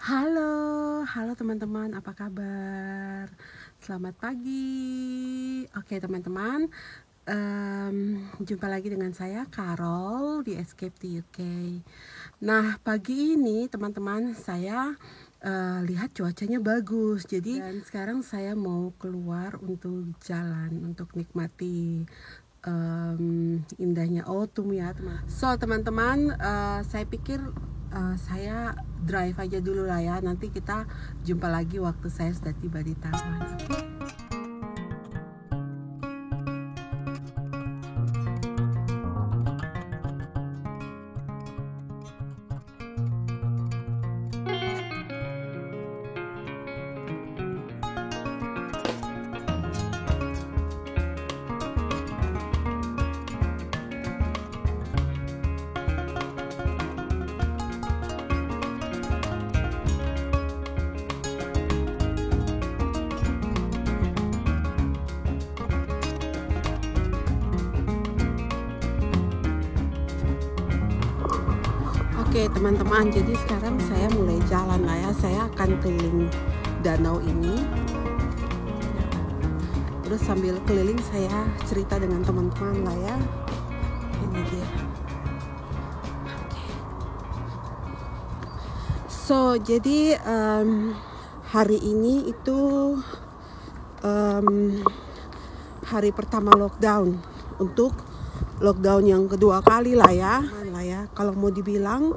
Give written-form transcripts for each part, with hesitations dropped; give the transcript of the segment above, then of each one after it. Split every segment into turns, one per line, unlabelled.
Halo, halo teman-teman, apa kabar? Selamat pagi. Oke teman-teman, jumpa lagi dengan saya Carol di Escape to UK. Nah pagi ini teman-teman saya lihat cuacanya bagus, jadi dan sekarang saya mau keluar untuk jalan untuk nikmati indahnya autumn ya teman. So teman-teman, saya pikir saya drive aja dulu lah ya. Nanti kita jumpa lagi waktu saya sudah tiba di taman. Oke teman-teman, jadi sekarang saya mulai jalan lah ya. Saya akan keliling danau ini. Terus sambil keliling saya cerita dengan teman-teman lah ya. Ini dia. Oke. So jadi hari ini itu hari pertama lockdown, untuk lockdown yang kedua kali lah ya. Kalau mau dibilang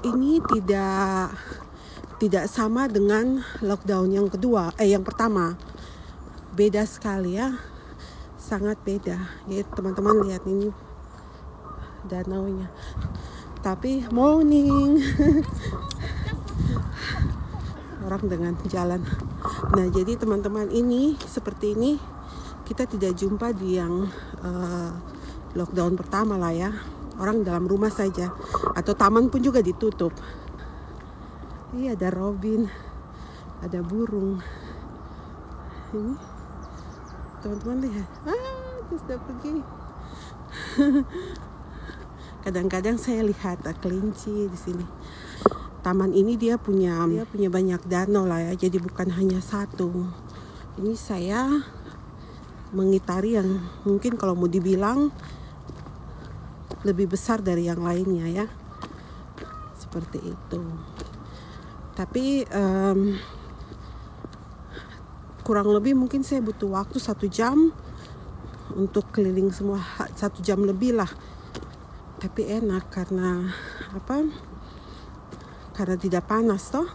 ini tidak sama dengan lockdown yang kedua, yang pertama. Beda sekali ya, sangat beda. Ya teman-teman lihat ini danaunya. Tapi morning. Orang dengan jalan. Nah jadi teman-teman, ini seperti ini kita tidak jumpa di yang lockdown pertama lah ya. Orang dalam rumah saja, atau taman pun juga ditutup. Iya, ada robin, ada burung. Ini teman-teman lihat, terus sudah pergi. Kadang-kadang saya lihat kelinci di sini. Taman ini dia punya banyak danau lah ya, jadi bukan hanya satu. Ini saya mengitari yang mungkin kalau mau dibilang lebih besar dari yang lainnya ya, seperti itu. Tapi kurang lebih mungkin saya butuh waktu 1 jam untuk keliling semua, 1 jam lebih lah. Tapi enak karena apa? Karena tidak panas toh,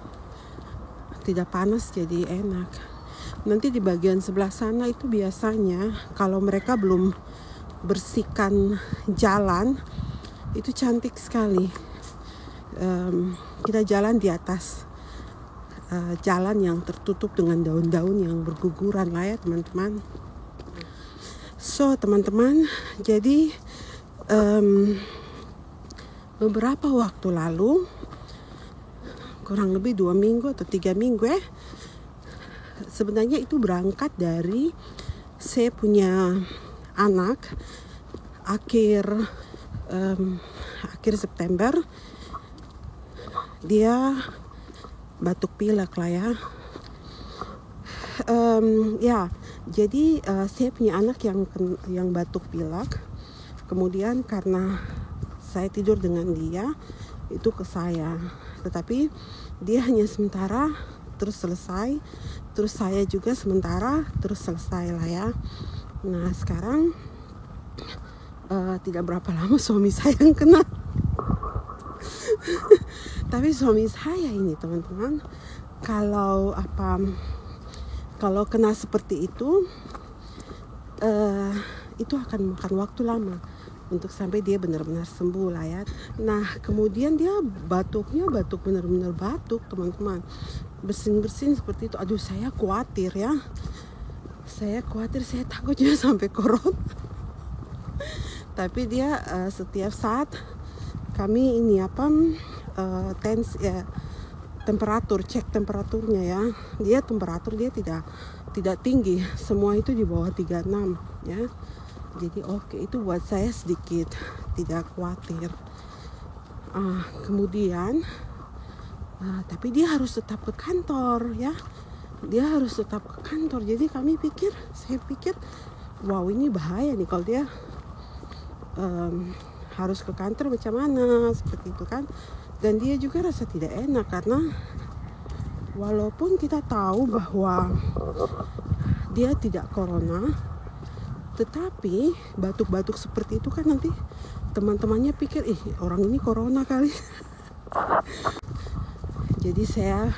tidak panas jadi enak. Nanti di bagian sebelah sana itu biasanya kalau mereka belum bersihkan jalan, itu cantik sekali. Kita jalan di atas jalan yang tertutup dengan daun-daun yang berguguran lah ya teman-teman. So teman-teman, jadi beberapa waktu lalu, kurang lebih 2 minggu atau 3 minggu ya, sebenarnya itu berangkat dari saya punya anak akhir September. Dia batuk pilek lah ya. Ya, jadi saya punya anak yang batuk pilek. Kemudian karena saya tidur dengan dia, itu ke saya. Tetapi dia hanya sementara terus selesai, terus saya juga sementara terus selesai lah ya. Nah sekarang tidak berapa lama suami saya yang kena. Tapi suami saya ini teman-teman, kalau kena seperti itu akan makan waktu lama untuk sampai dia benar-benar sembuh lah ya. Nah kemudian dia batuk benar-benar batuk teman-teman, bersin seperti itu. Aduh saya khawatir ya, saya takutnya sampai corona. Tapi dia setiap saat kami ini cek temperaturnya ya. Dia tidak tinggi, semua itu di bawah 36 ya. Jadi oke, itu buat saya sedikit tidak khawatir. Kemudian Tapi dia harus tetap ke kantor ya. Dia harus tetap ke kantor. Jadi saya pikir, wow ini bahaya nih kalau dia harus ke kantor macam mana, seperti itu kan. Dan dia juga rasa tidak enak karena walaupun kita tahu bahwa dia tidak corona, tetapi batuk-batuk seperti itu kan nanti teman-temannya pikir, orang ini corona kali. Jadi saya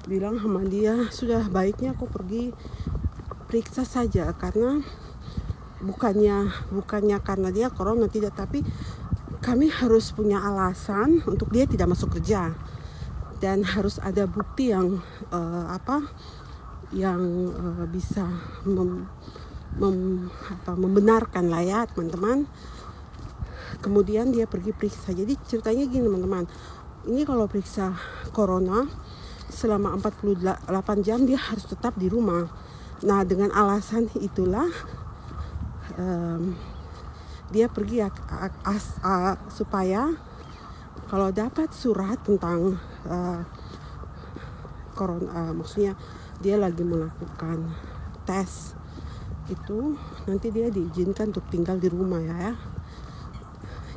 bilang sama dia, sudah baiknya kau pergi periksa saja, karena bukannya karena dia corona, tidak, tapi kami harus punya alasan untuk dia tidak masuk kerja, dan harus ada bukti yang bisa membenarkan lah ya teman-teman. Kemudian dia pergi periksa. Jadi ceritanya gini teman-teman, ini kalau periksa corona selama 48 jam dia harus tetap di rumah. Nah dengan alasan itulah dia pergi supaya kalau dapat surat tentang corona, maksudnya dia lagi melakukan tes itu, nanti dia diizinkan untuk tinggal di rumah ya.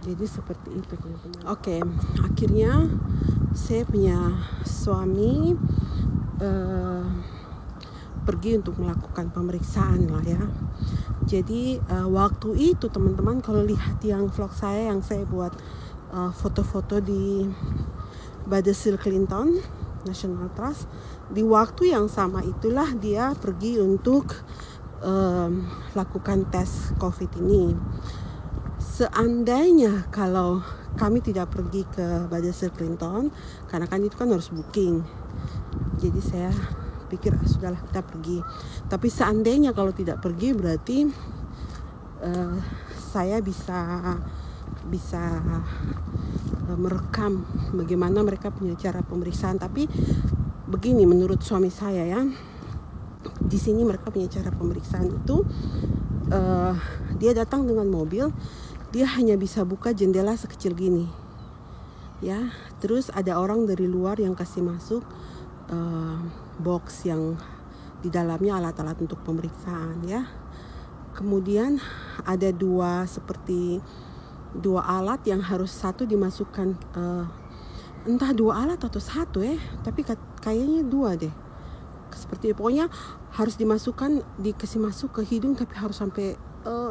Jadi seperti itu teman-teman. Oke, akhirnya saya punya suami pergi untuk melakukan pemeriksaan lah ya. Jadi waktu itu teman-teman, kalau lihat yang vlog saya yang saya buat foto-foto di Badesil Clinton National Trust, di waktu yang sama itulah dia pergi untuk lakukan tes COVID ini. Seandainya kalau kami tidak pergi ke Badesil Clinton, karena kan itu kan harus booking, jadi saya pikir sudahlah kita pergi. Tapi seandainya kalau tidak pergi, berarti saya bisa merekam bagaimana mereka punya cara pemeriksaan. Tapi begini menurut suami saya ya, di sini mereka punya cara pemeriksaan itu, dia datang dengan mobil, dia hanya bisa buka jendela sekecil gini ya, terus ada orang dari luar yang kasih masuk box yang di dalamnya alat-alat untuk pemeriksaan ya. Kemudian ada dua alat yang harus satu dimasukkan, entah dua alat atau satu tapi kayaknya dua deh, seperti pokoknya harus dikasih masuk ke hidung, tapi harus sampai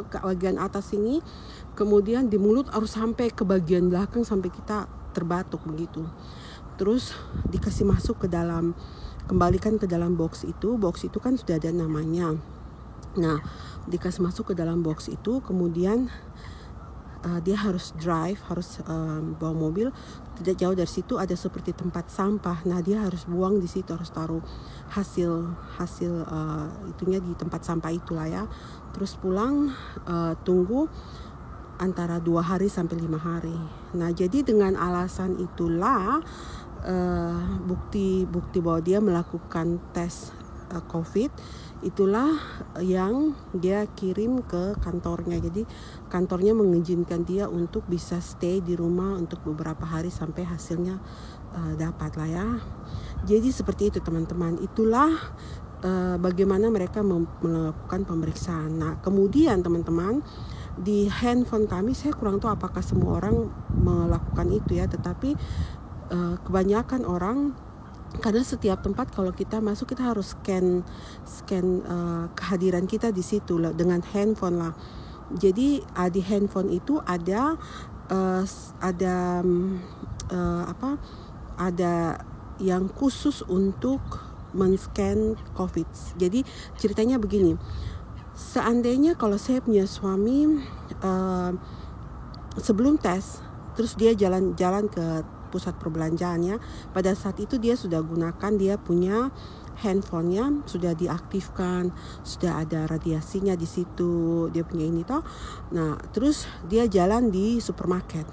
ke bagian atas sini, kemudian di mulut harus sampai ke bagian belakang sampai kita terbatuk begitu. Terus dikasih masuk kembalikan ke dalam box itu kan sudah ada namanya. Nah dikasih masuk ke dalam box itu, kemudian dia harus bawa mobil. Tidak jauh dari situ ada seperti tempat sampah. Nah dia harus buang di situ, harus taruh hasil itunya di tempat sampah itulah ya. Terus pulang, tunggu antara 2 hari sampai 5 hari. Nah jadi dengan alasan itulah bukti bahwa dia melakukan tes COVID itulah yang dia kirim ke kantornya. Jadi kantornya mengizinkan dia untuk bisa stay di rumah untuk beberapa hari sampai hasilnya dapat lah ya. Jadi seperti itu teman-teman, itulah bagaimana mereka melakukan pemeriksaan. Nah kemudian teman-teman, di handphone kami, saya kurang tahu apakah semua orang melakukan itu ya, tetapi kebanyakan orang, karena setiap tempat kalau kita masuk kita harus scan kehadiran kita di situ lah, dengan handphone lah. Jadi di handphone itu ada yang khusus untuk men-scan COVID. Jadi ceritanya begini, seandainya kalau saya punya suami sebelum tes, terus dia jalan ke pusat perbelanjaannya, pada saat itu dia sudah gunakan, dia punya handphonenya sudah diaktifkan, sudah ada radiasinya di situ, dia punya ini toh. Nah terus dia jalan di supermarket,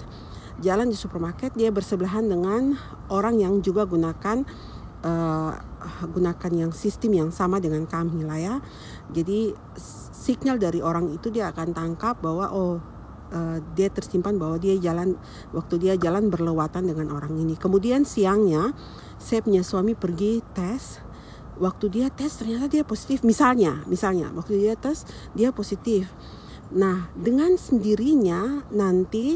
dia bersebelahan dengan orang yang juga gunakan yang sistem yang sama dengan kami lah ya. Jadi signal dari orang itu dia akan tangkap bahwa dia tersimpan bahwa waktu dia jalan berlewatan dengan orang ini. Kemudian siangnya saya punya suami pergi tes. Waktu dia tes ternyata dia positif. Misalnya waktu dia tes dia positif. Nah, dengan sendirinya nanti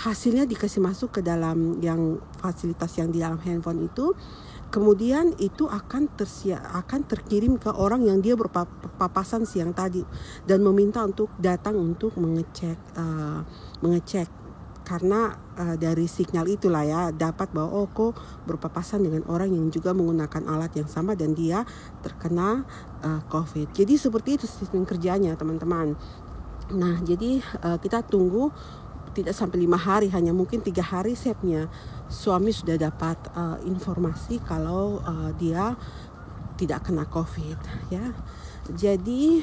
hasilnya dikasih masuk ke dalam yang fasilitas yang di dalam handphone itu. Kemudian itu akan terkirim ke orang yang dia berpapasan siang tadi dan meminta untuk datang untuk mengecek karena dari sinyal itulah ya dapat bahwa kok berpapasan dengan orang yang juga menggunakan alat yang sama dan dia terkena COVID. Jadi seperti itu sistem kerjanya teman-teman. Nah, jadi kita tunggu tidak sampai 5 hari, hanya mungkin 3 hari saya punya suami sudah dapat informasi kalau dia tidak kena COVID ya. Jadi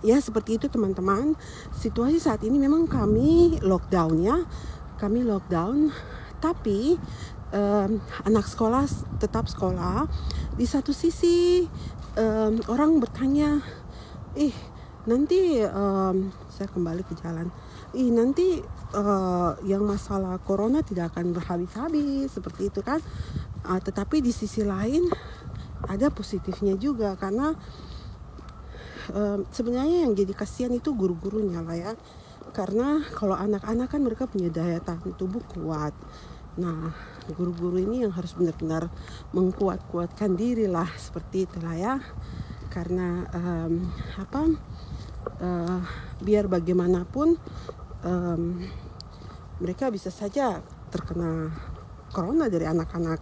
ya seperti itu teman-teman. Situasi saat ini memang kami lockdown, tapi anak sekolah tetap sekolah. Di satu sisi orang bertanya, nanti saya kembali ke jalan. Nanti yang masalah corona tidak akan berhabis-habis seperti itu kan. Tetapi di sisi lain ada positifnya juga karena sebenarnya yang jadi kasihan itu guru-gurunya lah ya. Karena kalau anak-anak kan mereka punya daya tahan tubuh kuat. Nah, guru-guru ini yang harus benar-benar mengkuat-kuatkan diri lah seperti itulah ya. Karena biar bagaimanapun mereka bisa saja terkena corona dari anak-anak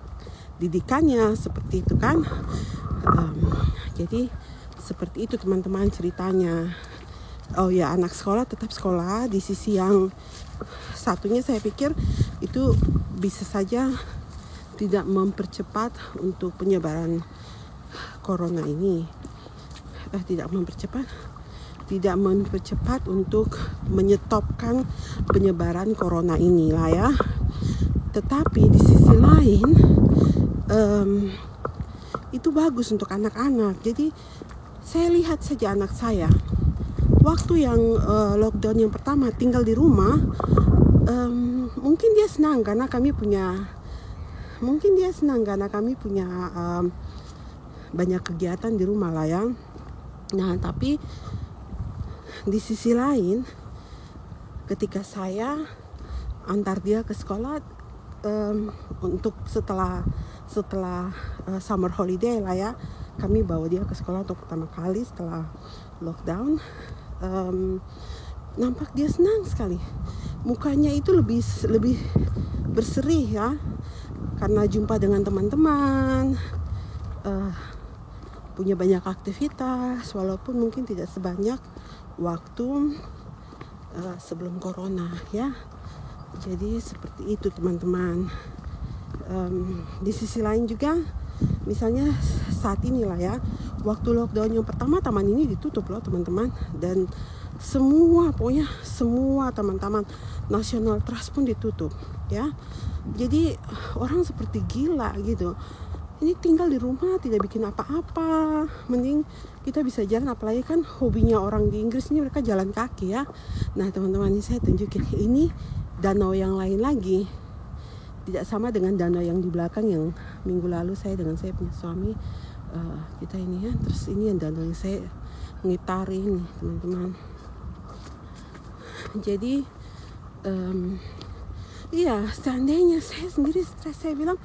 didikannya seperti itu kan. Jadi seperti itu teman-teman ceritanya. Oh ya, anak sekolah tetap sekolah. Di sisi yang satunya saya pikir itu bisa saja tidak mempercepat untuk penyebaran corona ini. Tidak mempercepat untuk menyetopkan penyebaran corona ini lah ya. Tetapi di sisi lain itu bagus untuk anak-anak. Jadi saya lihat saja anak saya waktu yang lockdown yang pertama tinggal di rumah, mungkin dia senang karena kami punya banyak kegiatan di rumah lah ya. Nah, tapi di sisi lain ketika saya antar dia ke sekolah untuk setelah summer holiday lah ya, kami bawa dia ke sekolah untuk pertama kali setelah lockdown. Nampak dia senang sekali, mukanya itu lebih berseri ya, karena jumpa dengan teman-teman, punya banyak aktivitas walaupun mungkin tidak sebanyak waktu sebelum corona ya. Jadi seperti itu teman-teman. Di sisi lain juga misalnya saat inilah ya, waktu lockdown yang pertama taman ini ditutup loh teman-teman, dan semua teman-teman National Trust pun ditutup ya. Jadi orang seperti gila gitu. Ini tinggal di rumah tidak bikin apa-apa, mending kita bisa jalan. Apalagi kan hobinya orang di Inggris ini mereka jalan kaki ya. Nah teman-teman, ini saya tunjukin, ini danau yang lain lagi, tidak sama dengan danau yang di belakang yang minggu lalu saya dengan saya punya suami kita ini ya. Terus ini yang danau yang saya ngitarin teman-teman. Jadi iya, seandainya saya sendiri stres, saya bilang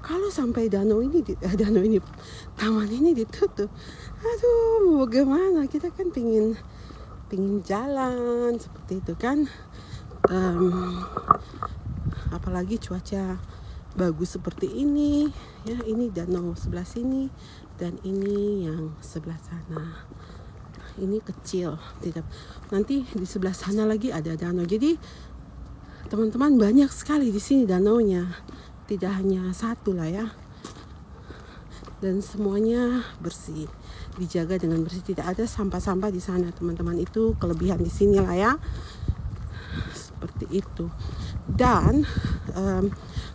kalau sampai taman ini ditutup, aduh mau bagaimana, kita kan pingin jalan seperti itu kan. Apalagi cuaca bagus seperti ini ya. Ini danau sebelah sini dan ini yang sebelah sana. Ini kecil, tidak. Nanti di sebelah sana lagi ada danau. Jadi teman-teman, banyak sekali di sini danaunya, tidak hanya satu lah ya. Dan semuanya bersih, dijaga dengan bersih, tidak ada sampah-sampah di sana teman-teman. Itu kelebihan di sini lah ya. Seperti itu. Dan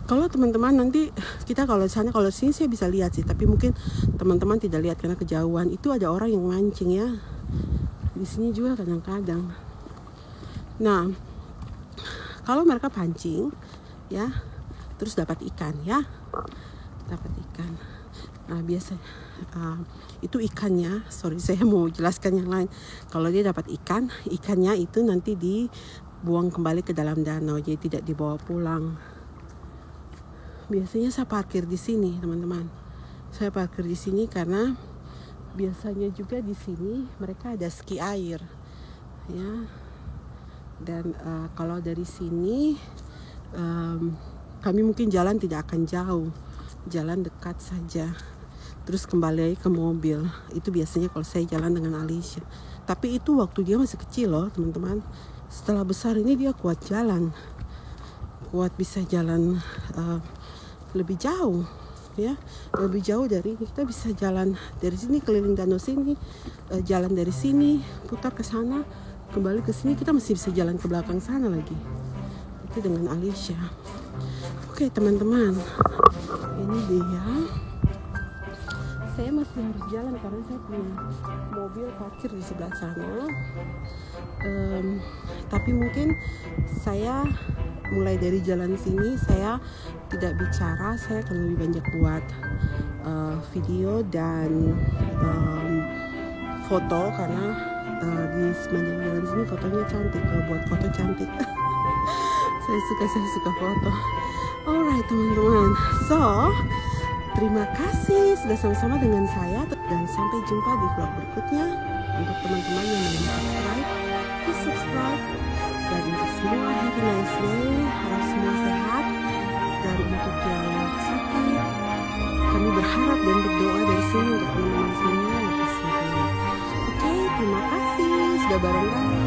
kalau teman-teman nanti kita kalau sini saya bisa lihat sih, tapi mungkin teman-teman tidak lihat karena kejauhan. Itu ada orang yang mancing ya. Di sini juga kadang-kadang. Nah, kalau mereka pancing ya, terus dapat ikan ya, dapat ikan. Nah, biasa itu ikannya, sorry saya mau jelaskan yang lain. Kalau dia dapat ikan, ikannya itu nanti dibuang kembali ke dalam danau, jadi tidak dibawa pulang. Biasanya saya parkir di sini, teman-teman. Saya parkir di sini karena biasanya juga di sini mereka ada ski air, ya. Dan kalau dari sini kami mungkin jalan tidak akan jauh, jalan dekat saja. Terus kembali ke mobil. Itu biasanya kalau saya jalan dengan Alicia. Tapi itu waktu dia masih kecil loh, teman-teman. Setelah besar ini dia kuat jalan, kuat bisa jalan lebih jauh, ya, lebih jauh dari kita bisa jalan dari sini keliling danau sini, jalan dari sini putar ke sana, kembali ke sini, kita masih bisa jalan ke belakang sana lagi. Itu dengan Alicia. Oke teman-teman, ini dia. Saya masih harus jalan karena saya punya mobil parkir di sebelah sana. Tapi mungkin saya mulai dari jalan sini saya tidak bicara, saya akan lebih banyak buat video dan foto karena di sepanjang jalan sini fotonya cantik, buat foto cantik. saya suka foto. Alright teman-teman, so terima kasih sudah sama-sama dengan saya dan sampai jumpa di vlog berikutnya. Untuk teman-teman yang belum subscribe, please subscribe. Dan untuk semua, have a nice day, harap semua sehat. Dan untuk yang sakit, kami berharap dan berdoa dari sini untuk teman-teman semua lekas sembuh. Oke, terima kasih sudah bareng kami.